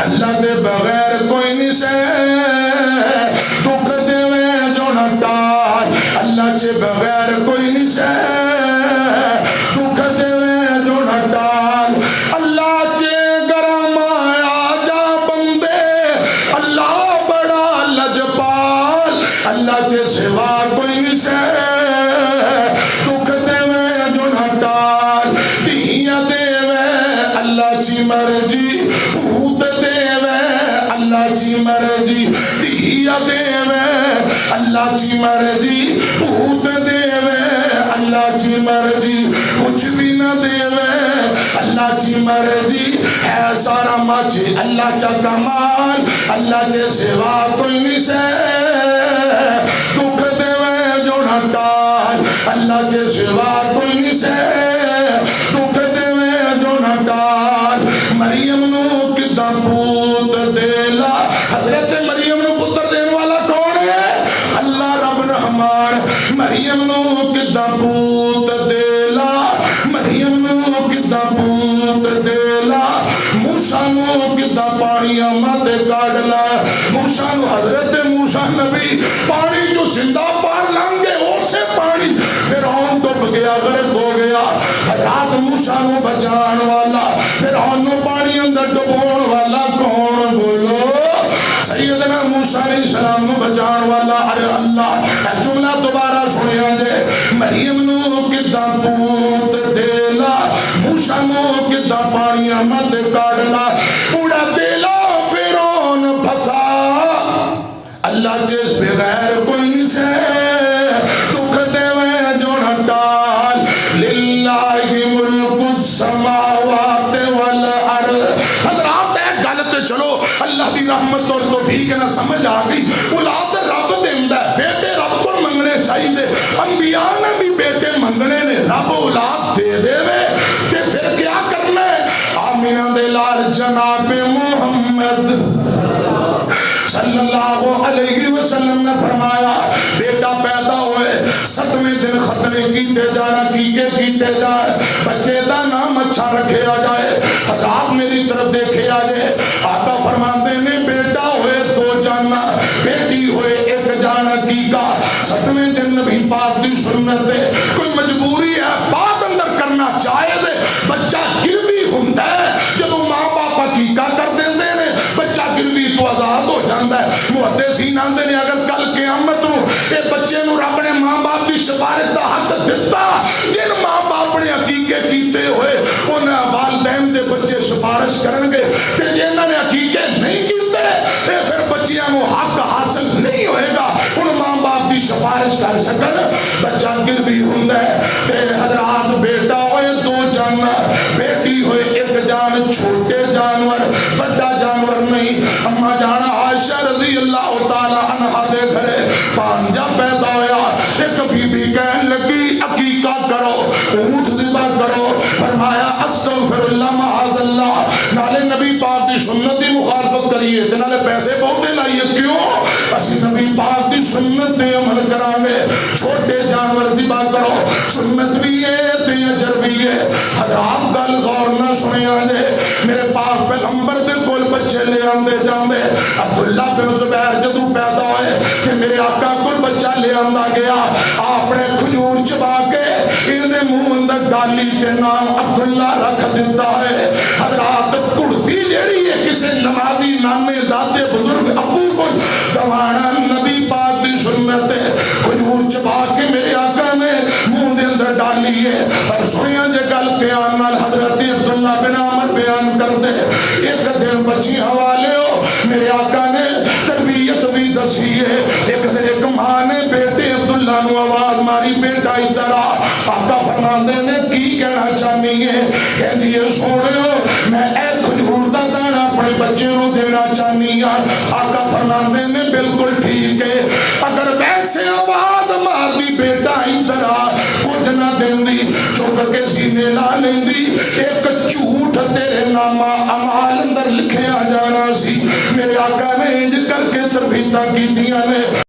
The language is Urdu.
اللہ دے بغیر کوئی نہیں سے دکھ دے جو نہ ٹال اللہ سے بغیر کوئی نہیں سے دکھ دے جو نہ ٹال اللہ سے گرم آ جا بندے اللہ بڑا لجپال اللہ سے سوا کوئی نہیں سے دکھ دے جو نہ ٹال دیا دے اللہ چی مرجی بھوت دے اللہ چی مرجی دیا دے اللہ چی مرجی بھوت دے اللہ چی مرجی کچھ بھی نہ دے اللہ چی مرجی ہے سارا مچ اللہ چا کمال اللہ چے سوا کوئی نہیں سے دکھ دے جو نہ ٹال اللہ چے سوا کوئی نہیں سے دکھ دے جو نہ ٹال مریم نو کدا پوت دیلا حضرت مریم نو پتر دین والا کون ہے اللہ رب رحمان مریم نو کدا پوت دیلا مریم نو کدا پوت دیلا موسیٰ نو کدا پانی امد کاڑلا موسیٰ نو حضرت موسیٰ نبی پانی جو زندہ پار لانگے اسے پانی فرعون ڈوب گیا غرق ہو گیا حضرت موسیٰ نو بچان والا فرعون نو پانی اندر ڈبون والا کون بولو سیدنا موسیٰ علیہ السلام نو بچان والا ارے اللہ جملہ دوبارہ سنیا دے مریم نو کدا پوت دیلا موسیٰ نو کدا پانی امد کاڑلا اڑا دیلا فرعون پھسا اللہ جس بغیر کوئی نہیں سے دکھ دے جو نہ ٹال للہ ملک السماوات والارض حضرات ایک غلط چلو اللہ دی رحمت اور توفیق نہ سمجھ آگئی اولاد رب دیندہ ہے بیٹے رب کو منگنے چاہیے انبیاء نے بھی بیٹے منگنے نے رب اولاد دے دے کہ پھر کیا کرنا ہے آمینہ دلال جناب محمد صلی اللہ علیہ وسلم نے فرمایا بیٹا پیدا ہوئے 7ویں دن ختنے کیتے جانا کیتے جائے بچے دا نام اچھا رکھے آ جائے حضرات میری طرف دیکھے آ جائے آقا فرماندے نے بیٹا ہوئے 2 جانا بیٹی ہوئے 1 جانا کا 7ویں دن نبی پاک دی سنت ہے کوئی مجبوری ہے بات اندر کرنا چاہے دے بچہ گروی ہوندہ ہے جب ماں باپا عقیقہ کر دیندے نے بچہ گروی تو آزاد ہو جاندہ ہے محدثین آندے نے اگر کل قیامت ہو اے بچے نو رب نے ماں باپ کی شفارت دا حق دیتا جن ماں باپ نے عقیقے کیتے ہوئے انہیں والدین دے بچے سفارش کرنگے کہ جنہاں نے عقیقے نہیں کیتے اے پھر بچیاں نو حق حاصل نہیں ہوئے گا ان ماں باپ کی سفارش کر سکن بچہ گروی ہوندہ ہے کہ حضرات بیٹا ہوئے 2 جانور بیٹی ہوئے 1 جان چھوٹے جانور بڑا جانور نہیں اما جانا عائشہ رضی اللہ تعالیٰ عنہ دے گھرے پانجا پیدا ہویا ایک بی بی کہن لگی عقیقہ کرو اونٹ ذبح کرو فرمایا استغفر اللہ معاذ اللہ نالے نبی پاک دی سنت دی مخالفت کریے نالے پیسے بہتے لائیے کیوں اسی نبی پاک دی سنت دے عمل کرانگے چھوٹے جانور ذبح کرو سنت بھی ہے تے اجر بھی ہے حضرات گل غور نہ سنے آجے میرے پاک پیغمبر دے کول بچے لے آندے جاندے عبداللہ بن زبیر جدو پیدا ہوئے کہ میرے آقا کول بچہ لے آندہ گیا آپ نے کھجور چبا کے اندے منہ اندر ڈالی کے نام عبداللہ رکھ دیتا ہے حضرات کڑتی جیڑی ہے کسے نمازی نانے دادے بزرگ ابو کو دوانا نبی پاک دی سنت ہے کھجور چبا کے میرے آقا نے منہ دے اندر ڈالی ہے اور سنیا جے گل قیام حضرت عبداللہ بن عمر بیان کر دے ایک دن بچی حوالے ہو میرے آقا نے تربیت بھی دسی ہے ایک دن ایک ماں نے بیٹے عبداللہ نو آواز ماری بیٹا ادھر آقا فرماندے نے کی کہنا چاہنی ہے کہ دیئے سوڑے ہو میں ایک کھجور دا دانا اپنے بچے نو دینا چاہنی ہے آقا فرماندے نے بالکل ٹھیک ہے اگر ویسے آواز مار دی بیٹا ادھر کچھ نہ دیں دی چھوڑ کے سینے لا لیں دی ایک جھوٹ تیرے نامہ امال اندر لکھے آ جانا سی میرے آقا نے انج کر کے تربیتہ کی دیا نے